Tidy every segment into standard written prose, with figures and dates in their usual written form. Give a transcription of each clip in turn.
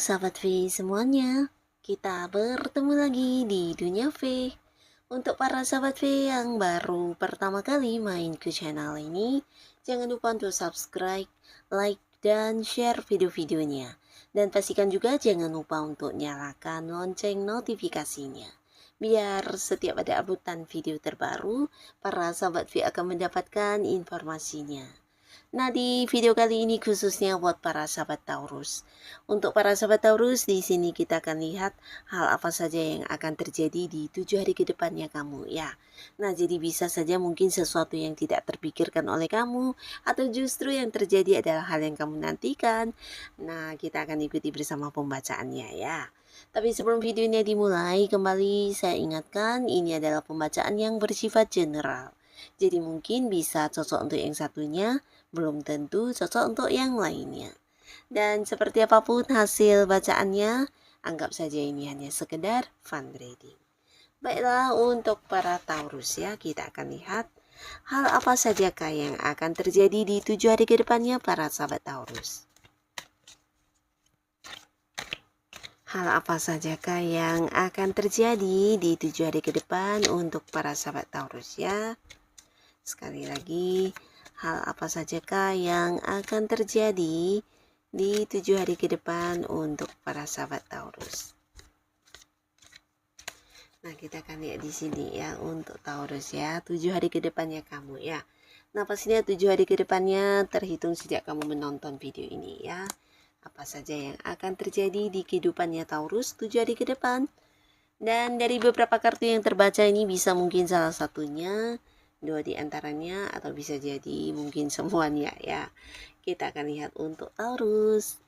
sahabat V semuanya, kita bertemu lagi di Dunia V. Untuk para sahabat V yang baru pertama kali main ke channel ini, jangan lupa untuk subscribe, like, dan share video-videonya. Dan pastikan juga jangan lupa untuk nyalakan lonceng notifikasinya. Biar setiap ada uploadan video terbaru, para sahabat V akan mendapatkan informasinya. Nah, di video kali ini khususnya buat para sahabat Taurus. Untuk para sahabat Taurus, di sini kita akan lihat hal apa saja yang akan terjadi di 7 hari ke depannya kamu ya. Nah, jadi bisa saja mungkin sesuatu yang tidak terpikirkan oleh kamu, atau justru yang terjadi adalah hal yang kamu nantikan. Nah, kita akan ikuti bersama pembacaannya ya. Tapi sebelum videonya dimulai, kembali saya ingatkan ini adalah pembacaan yang bersifat general. Jadi mungkin bisa cocok untuk yang satunya, belum tentu cocok untuk yang lainnya. Dan seperti apapun hasil bacaannya, anggap saja ini hanya sekedar fun reading. Baiklah, untuk para Taurus ya, kita akan lihat hal apa sajakah yang akan terjadi di 7 hari ke depannya para sahabat Taurus. Hal apa sajakah yang akan terjadi di 7 hari ke depan untuk para sahabat Taurus ya. Sekali lagi, hal apa sajakah yang akan terjadi di 7 hari ke depan untuk para sahabat Taurus. Nah, kita akan lihat di sini ya untuk Taurus ya, 7 hari ke depannya kamu ya. Nah, pastinya 7 hari ke depannya terhitung sejak kamu menonton video ini ya. Apa saja yang akan terjadi di kehidupannya Taurus 7 hari ke depan. Dan dari beberapa kartu yang terbaca ini bisa mungkin salah satunya, 2 di antaranya, atau bisa jadi mungkin semuanya ya. Kita akan lihat untuk Taurus.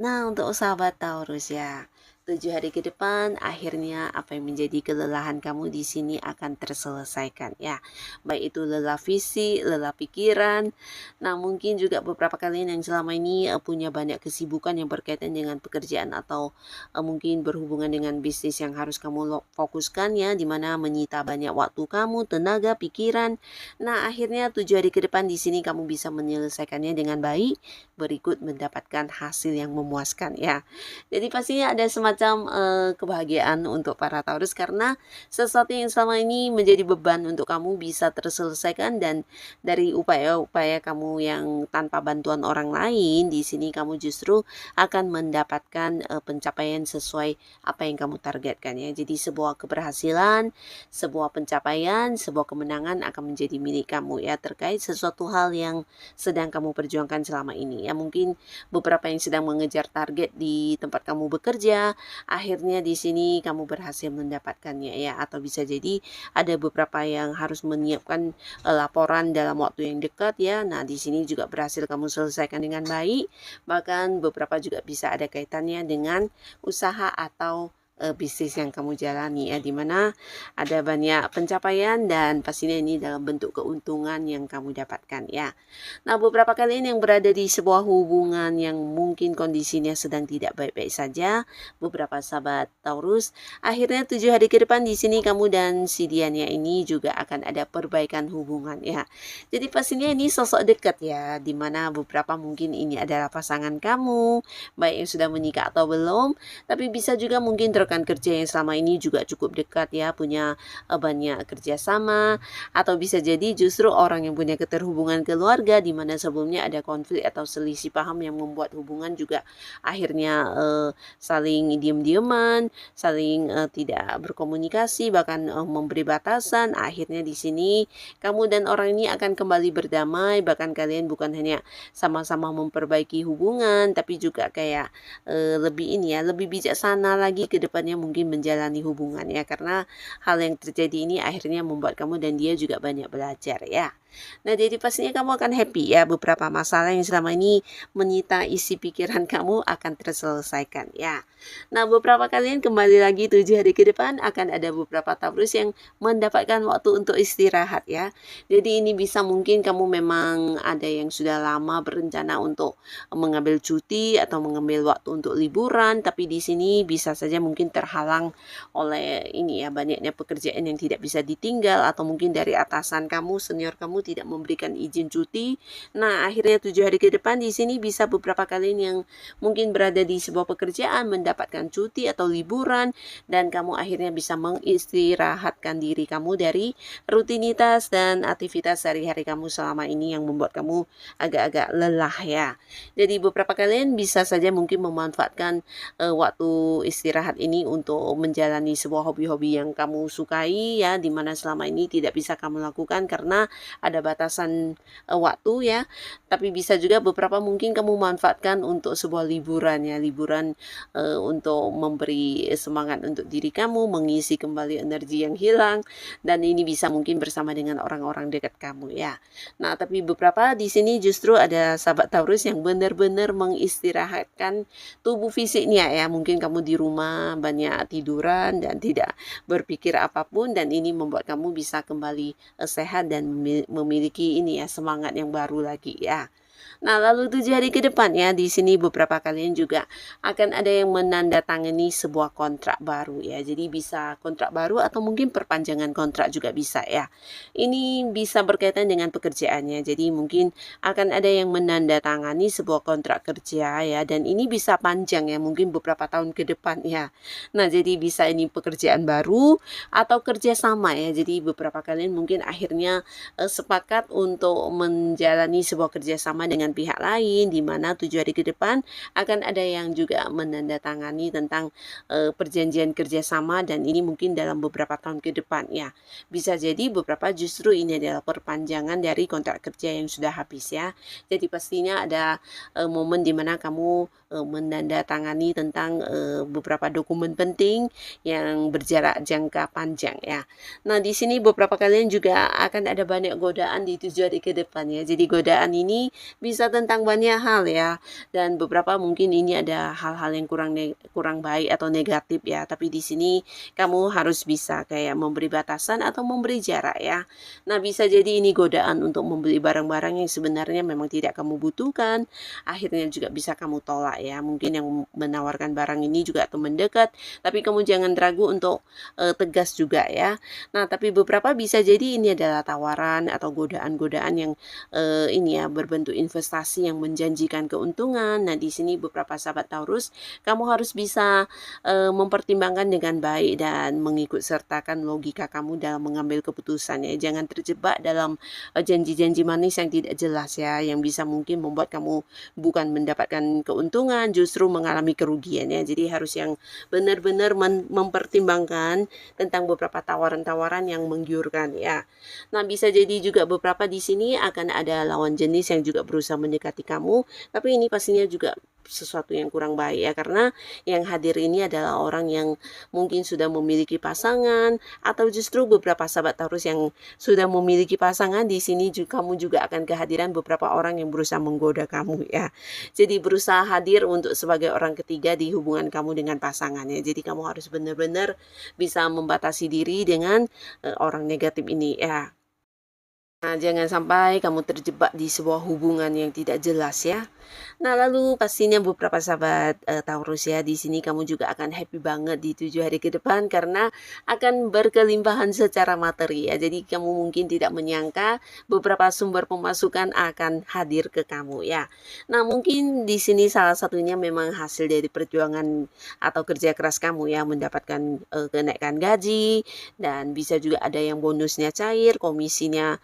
Nah, untuk sahabat Taurus ya, 7 hari ke depan akhirnya apa yang menjadi kelelahan kamu di sini akan terselesaikan ya. Baik itu lelah fisik, lelah pikiran. Nah, mungkin juga beberapa kalian yang selama ini punya banyak kesibukan yang berkaitan dengan pekerjaan atau mungkin berhubungan dengan bisnis yang harus kamu fokuskan ya, dimana menyita banyak waktu kamu, tenaga, pikiran. Nah, akhirnya 7 hari ke depan di sini kamu bisa menyelesaikannya dengan baik, berikut mendapatkan hasil yang memuaskan ya. Jadi pastinya ada semacam kebahagiaan untuk para Taurus karena sesuatu yang selama ini menjadi beban untuk kamu bisa terselesaikan, dan dari upaya-upaya kamu yang tanpa bantuan orang lain, di sini kamu justru akan mendapatkan pencapaian sesuai apa yang kamu targetkan ya. Jadi sebuah keberhasilan, sebuah pencapaian, sebuah kemenangan akan menjadi milik kamu ya, terkait sesuatu hal yang sedang kamu perjuangkan selama ini ya. Mungkin beberapa yang sedang mengejar target di tempat kamu bekerja, akhirnya di sini kamu berhasil mendapatkannya ya, atau bisa jadi ada beberapa yang harus menyiapkan laporan dalam waktu yang dekat ya. Nah, di sini juga berhasil kamu selesaikan dengan baik. Bahkan beberapa juga bisa ada kaitannya dengan usaha atau bisnis yang kamu jalani ya, dimana ada banyak pencapaian dan pastinya ini dalam bentuk keuntungan yang kamu dapatkan ya. Nah, beberapa kalian yang berada di sebuah hubungan yang mungkin kondisinya sedang tidak baik-baik saja, beberapa sahabat Taurus, akhirnya 7 hari ke depan di sini kamu dan si Dianya ini juga akan ada perbaikan hubungan ya. Jadi pastinya ini sosok dekat ya, dimana beberapa mungkin ini adalah pasangan kamu, baik yang sudah menikah atau belum, tapi bisa juga mungkin rekan kerja yang selama ini juga cukup dekat ya, punya banyak kerjasama, atau bisa jadi justru orang yang punya keterhubungan keluarga di mana sebelumnya ada konflik atau selisih paham yang membuat hubungan juga akhirnya saling diem-dieman, saling tidak berkomunikasi, bahkan memberi batasan. Akhirnya di sini kamu dan orang ini akan kembali berdamai, bahkan kalian bukan hanya sama-sama memperbaiki hubungan, tapi juga kayak lebih ini ya, lebih bijaksana lagi ke depannya mungkin menjalani hubungan ya, karena hal yang terjadi ini akhirnya membuat kamu dan dia juga banyak belajar ya. Nah, jadi pastinya kamu akan happy ya, beberapa masalah yang selama ini menyita isi pikiran kamu akan terselesaikan ya. Nah, beberapa kalian kembali lagi 7 hari ke depan akan ada beberapa Taurus yang mendapatkan waktu untuk istirahat ya. Jadi ini bisa mungkin kamu memang ada yang sudah lama berencana untuk mengambil cuti atau mengambil waktu untuk liburan, tapi di sini bisa saja mungkin mungkin terhalang oleh ini ya, banyaknya pekerjaan yang tidak bisa ditinggal, atau mungkin dari atasan kamu, senior kamu tidak memberikan izin cuti. Nah, akhirnya 7 hari ke depan di sini bisa beberapa kalian yang mungkin berada di sebuah pekerjaan mendapatkan cuti atau liburan, dan kamu akhirnya bisa mengistirahatkan diri kamu dari rutinitas dan aktivitas sehari-hari kamu selama ini yang membuat kamu agak-agak lelah ya. Jadi beberapa kalian bisa saja mungkin memanfaatkan waktu istirahat ini untuk menjalani sebuah hobi-hobi yang kamu sukai ya, dimana selama ini tidak bisa kamu lakukan karena ada batasan waktu ya. Tapi bisa juga beberapa mungkin kamu manfaatkan untuk sebuah liburan ya, liburan untuk memberi semangat untuk diri kamu, mengisi kembali energi yang hilang, dan ini bisa mungkin bersama dengan orang-orang dekat kamu ya. Nah, tapi beberapa di sini justru ada sahabat Taurus yang benar-benar mengistirahatkan tubuh fisiknya ya. Mungkin kamu di rumah banyak tiduran dan tidak berpikir apapun, dan ini membuat kamu bisa kembali sehat dan memiliki ini ya, semangat yang baru lagi ya. Nah, lalu 7 hari ke depan ya, di sini beberapa kalian juga akan ada yang menandatangani sebuah kontrak baru ya. Jadi bisa kontrak baru atau mungkin perpanjangan kontrak juga bisa ya. Ini bisa berkaitan dengan pekerjaannya. Jadi mungkin akan ada yang menandatangani sebuah kontrak kerja ya, dan ini bisa panjang ya, mungkin beberapa tahun ke depan ya. Nah, jadi bisa ini pekerjaan baru atau kerjasama ya. Jadi beberapa kalian mungkin akhirnya sepakat untuk menjalani sebuah kerjasama dengan pihak lain, di mana 7 hari ke depan akan ada yang juga menandatangani tentang perjanjian kerjasama, dan ini mungkin dalam beberapa tahun ke depan ya. Bisa jadi beberapa justru ini adalah perpanjangan dari kontrak kerja yang sudah habis ya. Jadi pastinya ada momen di mana kamu menandatangani tentang beberapa dokumen penting yang berjarak jangka panjang ya. Nah, di sini beberapa kalian juga akan ada banyak godaan di 7 hari ke depan ya. Jadi godaan ini bisa tentang banyak hal ya, dan beberapa mungkin ini ada hal-hal yang kurang baik atau negatif ya. Tapi di sini kamu harus bisa kayak memberi batasan atau memberi jarak ya. Nah, bisa jadi ini godaan untuk membeli barang-barang yang sebenarnya memang tidak kamu butuhkan, akhirnya juga bisa kamu tolak ya. Mungkin yang menawarkan barang ini juga teman dekat, tapi kamu jangan ragu untuk tegas juga ya. Nah, tapi beberapa bisa jadi ini adalah tawaran atau godaan-godaan yang ini ya, berbentuk investasi yang menjanjikan keuntungan. Nah, di sini beberapa sahabat Taurus, kamu harus bisa mempertimbangkan dengan baik dan mengikut sertakan logika kamu dalam mengambil keputusan ya. Jangan terjebak dalam janji-janji manis yang tidak jelas ya, yang bisa mungkin membuat kamu bukan mendapatkan keuntungan, justru mengalami kerugian ya. Jadi harus yang benar-benar mempertimbangkan tentang beberapa tawaran-tawaran yang menggiurkan ya. Nah, bisa jadi juga beberapa di sini akan ada lawan jenis yang juga berusaha mendekati kamu, tapi ini pastinya juga sesuatu yang kurang baik ya, karena yang hadir ini adalah orang yang mungkin sudah memiliki pasangan, atau justru beberapa sahabat Taurus yang sudah memiliki pasangan. Di sini juga kamu juga akan kehadiran beberapa orang yang berusaha menggoda kamu ya. Jadi berusaha hadir untuk sebagai orang ketiga di hubungan kamu dengan pasangannya. Jadi kamu harus benar-benar bisa membatasi diri dengan orang negatif ini ya. Nah, jangan sampai kamu terjebak di sebuah hubungan yang tidak jelas ya. Nah, lalu pastinya beberapa sahabat Taurus ya, di sini kamu juga akan happy banget di 7 hari ke depan karena akan berkelimpahan secara materi ya. Jadi kamu mungkin tidak menyangka beberapa sumber pemasukan akan hadir ke kamu ya. Nah, mungkin di sini salah satunya memang hasil dari perjuangan atau kerja keras kamu ya, mendapatkan kenaikan gaji, dan bisa juga ada yang bonusnya cair, komisinya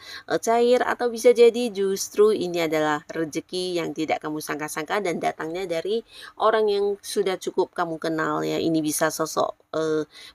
cair, atau bisa jadi justru ini adalah rezeki yang tidak kamu sangka-sangka dan datangnya dari orang yang sudah cukup kamu kenal ya. Ini bisa sosok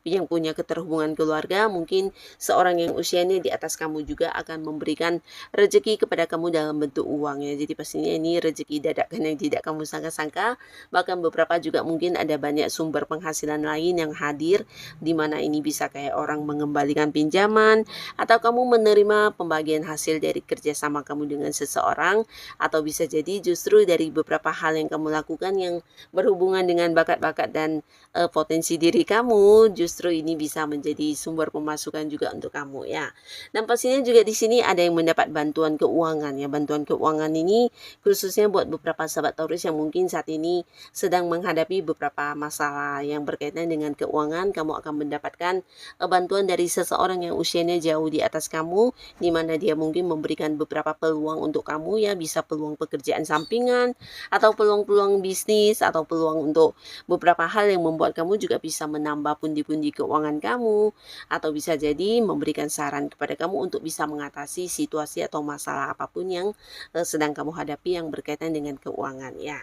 yang punya keterhubungan keluarga, mungkin seorang yang usianya di atas kamu juga akan memberikan rezeki kepada kamu dalam bentuk uang ya. Jadi pastinya ini rezeki dadakan yang tidak kamu sangka-sangka. Bahkan beberapa juga mungkin ada banyak sumber penghasilan lain yang hadir, di mana ini bisa kayak orang mengembalikan pinjaman, atau kamu menerima pembagian kemudian hasil dari kerjasama kamu dengan seseorang, atau bisa jadi justru dari beberapa hal yang kamu lakukan yang berhubungan dengan bakat-bakat dan potensi diri kamu, justru ini bisa menjadi sumber pemasukan juga untuk kamu ya. Dan pastinya juga di sini ada yang mendapat bantuan keuangan ya. Bantuan keuangan ini khususnya buat beberapa sahabat Taurus yang mungkin saat ini sedang menghadapi beberapa masalah yang berkaitan dengan keuangan. Kamu akan mendapatkan bantuan dari seseorang yang usianya jauh di atas kamu, di mana dia mungkin memberikan beberapa peluang untuk kamu ya, bisa peluang pekerjaan sampingan atau peluang-peluang bisnis atau peluang untuk beberapa hal yang membuat kamu juga bisa menambah pundi-pundi keuangan kamu, atau bisa jadi memberikan saran kepada kamu untuk bisa mengatasi situasi atau masalah apapun yang sedang kamu hadapi yang berkaitan dengan keuangan ya.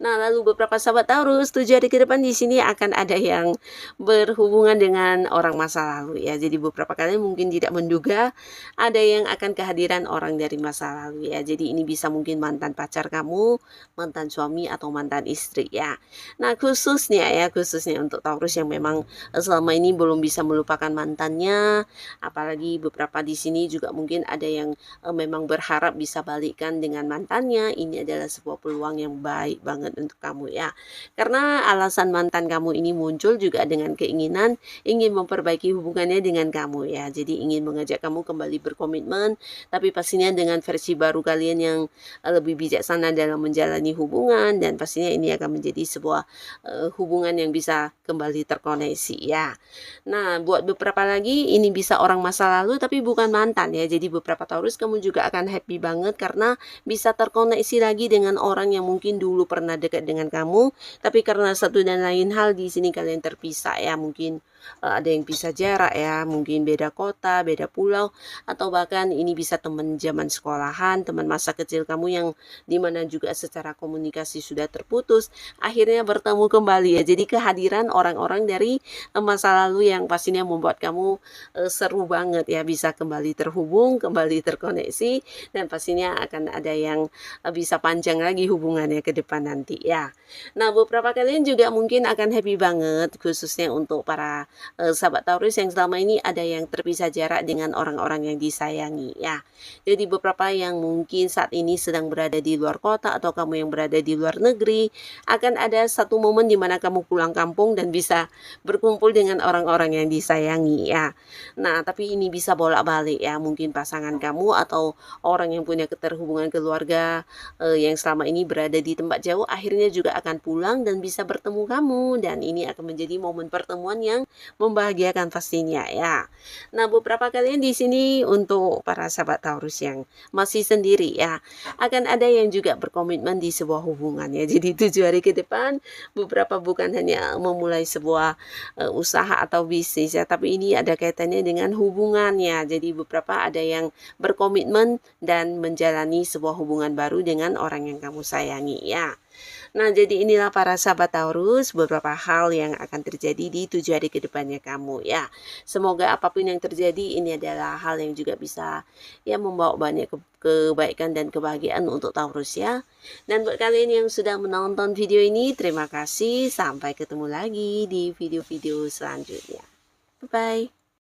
Nah, lalu beberapa sahabat Taurus, 7 hari ke depan di sini akan ada yang berhubungan dengan orang masa lalu ya. Jadi beberapa kali mungkin tidak menduga ada yang akan kehadiran orang dari masa lalu ya. Jadi ini bisa mungkin mantan pacar kamu, mantan suami atau mantan istri ya. Nah, khususnya untuk Taurus yang memang selama ini belum bisa melupakan mantannya, apalagi beberapa di sini juga mungkin ada yang memang berharap bisa balikan dengan mantannya. Ini adalah sebuah peluang yang baik banget untuk kamu ya, karena alasan mantan kamu ini muncul juga dengan keinginan ingin memperbaiki hubungannya dengan kamu ya. Jadi ingin mengajak kamu kembali berkomitmen, tapi pastinya dengan versi baru kalian yang lebih bijaksana dalam menjalani hubungan, dan pastinya ini akan menjadi sebuah hubungan yang bisa kembali terkoneksi ya. Nah, buat beberapa lagi ini bisa orang masa lalu tapi bukan mantan ya. Jadi beberapa Taurus kamu juga akan happy banget karena bisa terkoneksi lagi dengan orang yang mungkin dulu pernah dekat dengan kamu, tapi karena satu dan lain hal di sini kalian terpisah ya. Mungkin ada yang pisah jarak ya, mungkin beda kota, beda pulau, atau bahkan ini bisa teman zaman sekolahan, teman masa kecil kamu yang dimana juga secara komunikasi sudah terputus, akhirnya bertemu kembali ya. Jadi kehadiran orang-orang dari masa lalu yang pastinya membuat kamu seru banget ya, bisa kembali terhubung, kembali terkoneksi, dan pastinya akan ada yang bisa panjang lagi hubungannya ke depan nanti ya. Nah, beberapa kalian juga mungkin akan happy banget khususnya untuk para sahabat Taurus yang selama ini ada yang terpisah jarak dengan orang-orang yang disayangi ya. Jadi beberapa yang mungkin saat ini sedang berada di luar kota atau kamu yang berada di luar negeri, akan ada satu momen di mana kamu pulang kampung dan bisa berkumpul dengan orang-orang yang disayangi ya. Nah, tapi ini bisa bolak-balik ya, mungkin pasangan kamu atau orang yang punya keterhubungan keluarga yang selama ini berada di tempat jauh akhirnya juga akan pulang dan bisa bertemu kamu, dan ini akan menjadi momen pertemuan yang membahagiakan pastinya ya. Nah, beberapa kalian di sini untuk para sahabat Taurus yang masih sendiri ya, akan ada yang juga berkomitmen di sebuah hubungan ya. Jadi 7 hari ke depan beberapa bukan hanya memulai sebuah usaha atau bisnis ya, tapi ini ada kaitannya dengan hubungannya. Jadi beberapa ada yang berkomitmen dan menjalani sebuah hubungan baru dengan orang yang kamu sayangi ya. Nah, jadi inilah para sahabat Taurus beberapa hal yang akan terjadi di 7 hari ke depannya kamu ya. Semoga apapun yang terjadi ini adalah hal yang juga bisa ya membawa banyak kebaikan dan kebahagiaan untuk Taurus ya. Dan buat kalian yang sudah menonton video ini, terima kasih. Sampai ketemu lagi di video-video selanjutnya. Bye-bye.